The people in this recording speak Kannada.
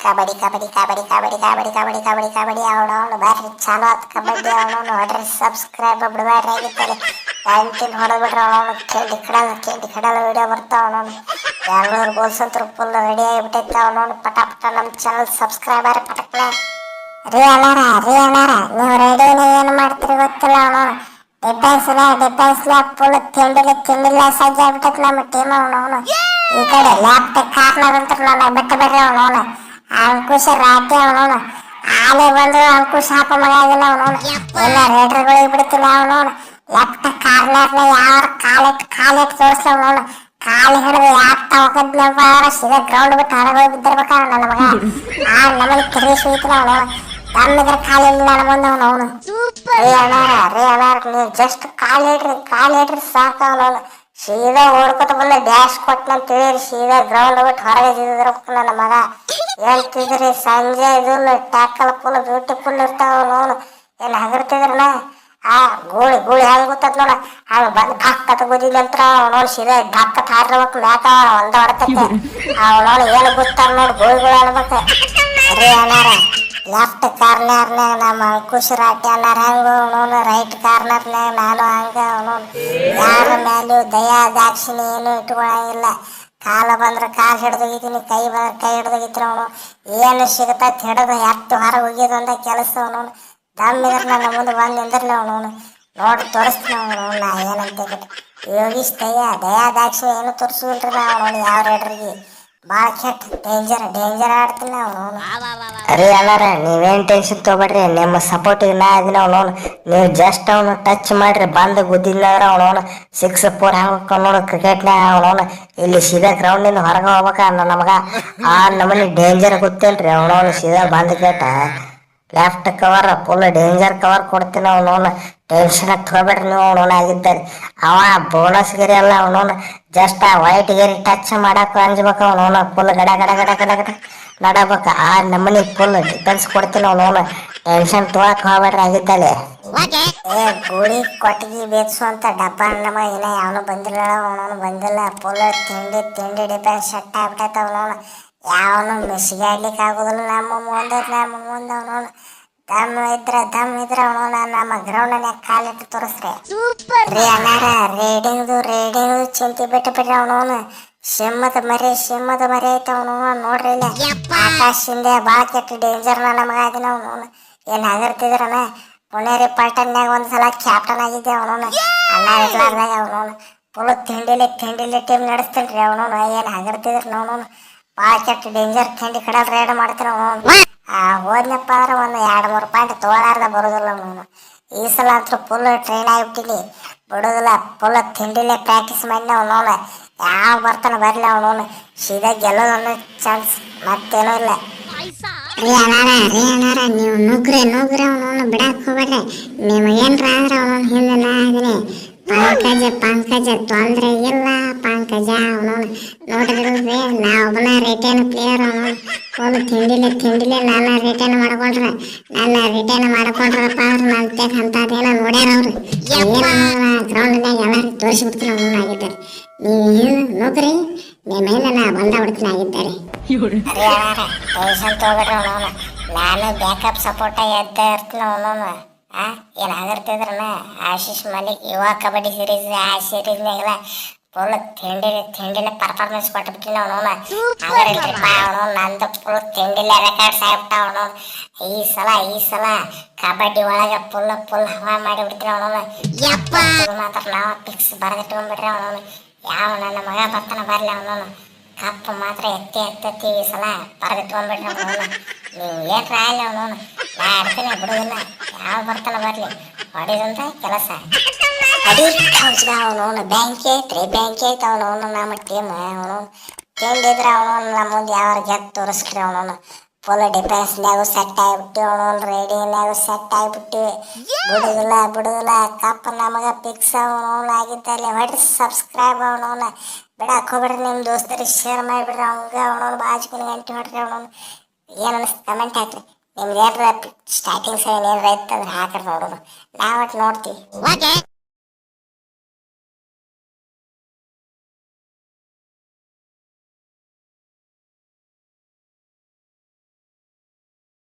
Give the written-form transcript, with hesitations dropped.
ಕಬಡ್ಡಿ ಕಬಡ್ಡಿ ಕಬಡ್ಡಿ ಕಬಡ್ಡಿ ಕಬಡ್ಡಿ ಕಬಡ್ಡಿ ಕಬಡ್ಡಿ ಕಬಡ್ಡಿ ಅವನವನು ಬ್ಯಾಟ್ರಿ ಚಾಲು ಆತು ಕಬಡ್ಡಿ ಅವನವನು ಹೊಡ್ರಿ ಸಬ್ಸ್ಕ್ರೈಬ್ ಬಿಡಬೇಡ್ರಿ ಆಗಿದ್ದಾರೆ ಟ್ಯಾಂಕಿನ ಹೊಡೆದ್ಬಿಟ್ರೆ ಅವನವನು ಕೇಂಡಿ ಕಡಲ ವಿಡಿಯೋ ಬರ್ತಾವ ಅವನವನು ಬ್ಯಾಂಗ್ಳೂರ್ ಗೋಲ್ಸ್ ಅಂತ ಫುಲ್ ರೆಡಿ ಆಗಿಬಿಟ್ಟೈತೆ ಅವನವನು ಪಟ ಪಟ ನಮ್ಮ ಚಾನಲ್ ಸಬ್ಸ್ಕ್ರೈಬರ್ ಪಟಕ್ಲೆ ರೀ ಅಣ್ಣಾರ ನೀವು ರೆಡಿನ ಏನು ಮಾಡ್ತೀರಿ ಗೊತ್ತಿಲ್ಲ ಅವನವನು ಡಿಫೆನ್ಸ್ಲ ಫುಲ್ ತಿಂಡಿಲ್ಲ ಸಜ್ಜ ಆಗ್ಬಿಟ್ಟೈತೆ ನಮ್ಮ ಟೀಮ್ ಅವನವನು ಈ ಕಡೆ ಲ್ಯಾಪ್ಟಾಪ್ ಕಾರ್ನರ್ ಅಂತ ನಾನು ಬಿಟ್ಟು ಬರ್ರಿ ಅವನವನು ಅಂಕುಶ ರಾಟಿ ಅವನವನು ಆಲೆ ಬಂದು ಅಂಕುಶ ಹಾಪ ಮಗ ಆಗಿಲ್ಲ ಅವನವನು ಎಲ್ಲ ರೇಟ್ರ್ಗಳಿಗೆ ಬಿಡ್ತಿಲ್ಲ ಅವನವನು ಲ್ಯಾಪ್ಟಾಪ್ ಕಾರ್ನರ್ನ ಯಾವ ಕಾಲಿಟ್ಟು ತೋರಿಸ್ಲ ಅವನವನು ಕಾಲು ಹಿಡಿದು ಯಾಕ್ತ ಹೋಗದ್ನಪ್ಪ ಸೀದಾ ಗ್ರೌಂಡ್ ಬಿಟ್ಟು ಹೊರಗೋಗಿ ಬಿದ್ದಿರ್ಬೇಕ ನನ್ನ ಮಗ ನಮಗೆ ತಿರುಗಿ ಸುಯ್ತಿಲ್ಲ ಅವನವನು ತಮ್ಮಿದ್ರೆ ಕಾಲಿಲ್ಲ ನನ್ನ ಮುಂದೆ ಅವನು ರೀ ಅಣ್ಣಾರ ನೀವು ಜಸ್ಟ್ ಕಾಲು ಹಿಡ್ರಿ ಸಾಕು ಅವನವನು ಸೀದಾ ಓಡ್ಕೊತ ಬಂದ ಡ್ಯಾಶ್ ಕೊಟ್ಟನಂತ ತಿಳಿರಿ ಸೀದಾ ಗ್ರೌಂಡ್ ಬಿಟ್ಟು ಹೊರಗೆ ತಿದ್ದಿರ್ಬೇಕು ನನ್ನ ಮಗ ಹೇಳ್ತಿದ್ರಿ ಸಂಜೆ ಇದನ್ನು ಟ್ಯಾಕಲ್ ಫುಲ್ ಬ್ಯೂಟಿಫುಲ್ ಇರ್ತಾವ ನೋನು ಏನು ಹಗರ್ತಿದ್ರನ ಆ ಗೂಳಿ ಹೆಂಗ್ ಗೊತ್ತದ ನೋಡ ಹಂಗ ಬಂದು ಢಕ್ಕತ್ ಗುದಿಲ್ಲ ಅಂತ ನೋಡ್ ಸೀದಾ ಢಕ್ಕತ್ ಹಾರಿರ್ಬೇಕು ಮ್ಯಾಕ ಒಂದ ಹೊಡ್ತೈತೆ ನೋಡು ಏನು ಗೊತ್ತಾರ ನೋಡಿ ಗೋಳಿಗಳು ಅನ್ಬೇಕು ರೀ ಅಣ್ಣಾರ ಲೆಫ್ಟ್ ಕಾರ್ನರ್ನಾಗ ನಮ್ಮ ಅಂಕುಶ್ ರಾಟಿ ಅನ್ನಾರ ಹಂಗ ಅವನು ರೈಟ್ ಕಾರ್ನರ್ನಾಗ ನಾನು ಹಂಗ ಅವನು ಯಾರ ಮೇಲೂ ದಯಾ ದಾಕ್ಷಿಣಿ ಏನು ಇಟ್ಕೊಳಂಗಿಲ್ಲ ಕಾಲ ಬಂದ್ರೆ ಕಾಲು ಹಿಡ್ದೋಗಿದ್ದೀನಿ ಕೈ ಬಂದ್ರೆ ಕೈ ಹಿಡ್ದೋಗಿತ್ತು ಅವನು ಏನು ಸಿಗತ್ತ ಹಿಡಿದು ಎತ್ತು ಹೊರಗೆ ಹೋಗಿದಂದ ಕೆಲಸ ಅವನು ದಮ್ಮಿದ್ರೆ ನನ್ನ ಮುಂದೆ ಬಂದು ನಿಂದಿರ್ಲಿ ಅವನು ನೋಡಿ ತೋರಿಸ್ತೀನಿ ಅವನು ನಾ ಏನಂತ ಯೋಗೀಶ್ ದಯಾ ದಾಕ್ಷಿಣಿ ಏನು ತೋರಿಸಿಲ್ರಿ ಅವನು ಯಾವ ರೇಟ್ರಿಗೆ ಭಾಳ ಕೆಟ್ಟ ಡೇಂಜರ್ ಆಡ್ತೀನಿ ಅವನು ಅರೆ ಅಣ್ಣಾರ ನೀವೇನು ಟೆನ್ಷನ್ ತೊಗೊಬೇಡ್ರಿ ನಿಮ್ಮ ಸಪೋರ್ಟಿಗೆ ನಾ ಇದೀನಿ ಅವನವನು ನೀವು ಜಸ್ಟ್ ಅವನು ಟಚ್ ಮಾಡ್ರಿ ಬಂದು ಗುದ್ದಿಲ್ಲಂದ್ರೆ ಅವನವನು 6-4 ಹಾಕ್ಬೇಕು ನೋಡು ಕ್ರಿಕೆಟ್ನಾಗ ಅವನವನು ಇಲ್ಲಿ ಸೀದಾ ಗ್ರೌಂಡಿಂದ ಹೊರಗೆ ಹೋಗ್ಬೇಕ ನಮಗ ಆ ನಮ್ಮನೆ ಡೇಂಜರ್ ಗೊತ್ತಿಲ್ರಿ ಅವನವನು ಸೀದಾ ಬಂದು ಕೇಟ left cover full danger cover ಕೊಡ್ತೀನಿ ಅವನವನು ಟೆನ್ಷನ್ ತೊಗೊಬೇಡ್ರಿ ನೀವು ಅವನವನು ಆಗಿದ್ದಾರೆ ಅವ ಬೋನಸ್ ಗಿರಿ ಅಲ್ಲ ಅವನವನು ಜಸ್ಟ್ ಆ ವೈಟ್ ಗಿರಿ ಟಚ್ ಮಾಡಕ್ಕೆ ಅಂಜ್ಬೇಕು ಅವನವನು ಫುಲ್ ಗಡ ನಡಬೇಕು ಆ ನಮ್ಮನಿ ಫುಲ್ ಡಿಫೆನ್ಸ್ ಕೊಡ್ತೀನಿ ಅವನವನು ಟೆನ್ಷನ್ ತೊಗೊಳಕ್ ಹೋಗ್ಬೇಡ್ರಿ ಆಗಿದ್ದಾಳೆ ಗೂಳಿ ಕೊಟ್ಟಿಗೆ ಬೇಕ್ಸು ಅಂತ ಡಬ್ಬ ನಮ್ಮ ಏನ ಯಾವನು ಬಂದಿಲ್ಲ ಅವನವನು ಬಂದಿಲ್ಲ ಫುಲ್ ತಿಂಡಿ ಡಿಫೆನ್ಸ್ ಸೆಟ್ ಆಗ್ಬಿಟ್ಟೈತೆ ಅವನವನು ಯಾವನು ಮಿಸ್ಗಾಡ್ಲಿಕ್ಕೆ ಆಗೋದಿಲ್ಲ ನಮ್ಮ ಮುಂದೆ ಅವನವನು ದಮ್ ಇದ್ರ ಅವನವನ ನಮ್ಮ ಗ್ರೌಂಡ್ನ್ಯಾಗ ಕಾಲಿಟ್ಟು ತೋರಿಸ್ರಿ ರೀ ಅಣ್ಣಾರ ರೇಡಿಂಗ್ದು ಚಿಂತೆ ಬಿಟ್ಬಿಟ್ರಿ ಅವನವನು ಸಿಂಹದ ಮರಿ ಐತೆ ಅವನವನು ನೋಡ್ರಿ ಇಲ್ಲ ಆಕಾಶಿಂದ ಭಾಳ ಕೆಟ್ಟ ಡೇಂಜರ್ ನಮಗ ಆಗಿನ ಅವನವನು ಏನು ಹಗರ್ತಿದ್ರನ ಪುಣೇರಿ ಪಲ್ಟನ್ಯಾಗ ಒಂದ್ಸಲ ಕ್ಯಾಪ್ಟನ್ ಆಗಿದ್ದೆ ಅವನವನು ಅಣ್ಣ ಇರ್ಲಾರ್ದಾಗ ಅವನವನು ಫುಲ್ ತಿಂಡಿಲಿ ಟೀಮ್ ನಡೆಸ್ತೀನಿ ರೀ ಅವನವನು ಏನು ಹಗರ್ತಿದ್ರಿ ಅವನವನು ಭಾಳ ಕೆಟ್ಟ ಡೇಂಜರ್ ತಿಂಡಿ ಕಡೆ ರೇಡ್ ಮಾಡ್ತೀನಿ ಅವನು ಹೋದ್ನಪ್ಪ ಅಂದ್ರೆ ಒಂದು 2-3 ಪಾಯಿಂಟ್ ತೊಗೊಳಾರ್ದ ಬರೋದಿಲ್ಲ ಅವನು ಈ ಸಲ ಅಂತೂ ಫುಲ್ ಟ್ರೈನ್ ಆಗಿಬಿಟ್ಟಿನಿ ಬಿಡೋದಿಲ್ಲ ಫುಲ್ ತಿಂಡಿಲೇ ಪ್ರಾಕ್ಟೀಸ್ ಮಾಡಿ ಅವನವನು ಯಾವ ಬರ್ತಾನೆ ಬರಲಿ ಅವನವನು ಸೀದಾ ಗೆಲ್ಲೋದನ್ನ ಚಾನ್ಸ್ ಮತ್ತೇನೂ ಇಲ್ಲ ರೀ ಅಣ್ಣಾರ ನೀವು ನುಗ್ರಿ ಅವನವನು ಬಿಡಕ್ಕೆ ಹೋಗ್ಬೇಡ್ರಿ ನಿಮಗೇನ್ರ ಅಂದ್ರೆ ಅವನವನು ಹಿಂದೆ ನಾ ಇದೀನಿ ಪಂಕಜ ತೊಂದ್ರೆ ಇಲ್ಲ ಪಂಕಜ ಅವನವನು ನೋಡಿದ್ರಿ ನಾ ಒಬ್ಬನ ರಿಟರ್ನ್ ಪ್ಲೇಯರ್ ಅವನು ಫುಲ್ ತಿಂಡಿಲೆ ನನ್ನ ರಿಟರ್ನ್ ಮಾಡ್ಕೊಂಡ್ರಪ್ಪ ಅವ್ರು ನನ್ನ ತೆಗ್ ಅಂತದೇನೋ ನೋಡ್ಯಾರ ಅವ್ರು ಏನು ಗ್ರೌಂಡ್ನಾಗ ಎಲ್ಲರೂ ತೋರಿಸ್ಬಿಡ್ತೀನಿ ಅವನು ಆಗಿದ್ದಾರೆ ನೀವು ನೋಡ್ರಿ ನಿಮ್ಮೇಲೆ ನಾ ಬಂದ ಬಿಡ್ತೀನಿ ಆಗಿದ್ದಾರೆ ಟೆನ್ಷನ್ ತೊಗೊಬೇಡ್ರಿ ಅವನವನು ನಾನು ಬ್ಯಾಕಪ್ ಸಪೋರ್ಟ್ ಎದ್ದ ಇರ್ತೀನಿ ಅವನವನು ಏನು ಆಗಿರ್ತಿದ್ರನ ಆಶೀಶ್ ಮಲಿಕ್ ಯುವ ಕಬಡ್ಡಿ ಸೀರೀಸ್ ಆ ಸೀರೀಸ್ನಾಗೆಲ್ಲ ಫುಲ್ ತಿಂಡಿಲೆ ಪರ್ಫಾರ್ಮೆನ್ಸ್ ಕೊಟ್ಬಿಟ್ಟಿನಿ ಅವನವನ ಆಗಿರಲ್ರಿಪ್ಪ ಅವನು ನಂದು ಫುಲ್ ತಿಂಡಿಲೆ ರೆಕಾರ್ಡ್ಸ್ ಆಗ್ಬಿಟ್ಟ ಅವನು ಈ ಸಲ ಕಬಡ್ಡಿ ಒಳಗೆ ಫುಲ್ ಹವಾ ಮಾಡಿಬಿಡ್ತೀನಿ ಅವನವನು ಮಾತ್ರ ನಾವು ಫಿಕ್ಸ್ ಬರೆದಿಟ್ಕೊಂಡ್ಬಿಟ್ರಿ ಅವನವನು ಯಾವ ನನ್ನ ಮಗ ಬರ್ತಾನೆ ಬರಲಿ ಅವನವನು ಕಪ್ಪು ಮಾತ್ರ ಎತ್ತಿ ಈ ಸಲ ಬರೆದಿಟ್ಕೊಂಡ್ಬಿಟ್ರಿ ಅವನವನು ನೀವು ಏನ್ರ ಆಗಲಿ ಅವನವನು ನಾ ಆಡ್ತೀನಿ ಬಿಡೋದಿಲ್ಲ ಯಾವ ಬರ್ತಾನೆ ಬರಲಿ ಹೊಡಿದಂತ ಕೆಲಸ ಅವನವನು ಬ್ಯಾಂಕಿ ಐತೆ ಅವನವನು ನಮ್ಮ ಟೀಮ್ ಅವನು ತಿಂಡಿದ್ರೆ ಅವನವನು ನಮ್ಮ ಮುಂದೆ ಯಾವ ಗೆದ್ದು ತೋರಿಸ್ರಿ ಅವನವನು ಫುಲ್ ಡಿಫೆನ್ಸ್ನಾಗೂ ಸೆಟ್ ಆಗಿಬಿಟ್ಟು ಅವನವನು ರೇಡಿಯೋನ್ಯಾಗೂ ಸೆಟ್ ಆಗಿಬಿಟ್ಟು ಬಿಡುದಿಲ್ಲ ಕಪ್ ನಮಗೆ ಫಿಕ್ಸ್ ಅವನವನು ಆಗಿದ್ದಲ್ಲಿ ಹೊಡ್ರಿ ಸಬ್ಸ್ಕ್ರೈಬ್ ಅವನವನು ಬಿಡಕ್ಕೆ ಹೋಗ್ಬಿಡ್ರಿ ನಿಮ್ಮ ದೋಸ್ತರಿಗೆ ಶೇರ್ ಮಾಡಿಬಿಡ್ರಿ ಅವನವನು ಬಾಜುಕಿನ ಗಂಟೆ ಹೊಡ್ರಿ ಅವನವನು ಏನು ಅನಿಸ್ತು ಕಮೆಂಟ್ ಹಾಕ್ರಿ ನಿಮ್ದು ಏನಾರ ಸ್ಟಾರ್ಟಿಂಗ್ ಸೈನ್ ಏನಾರ ಇತ್ತು ಅಂದ್ರೆ ಹಾಕ್ರಿ ನೋಡೋದು ನಾವು ನೋಡ್ತೀವಿ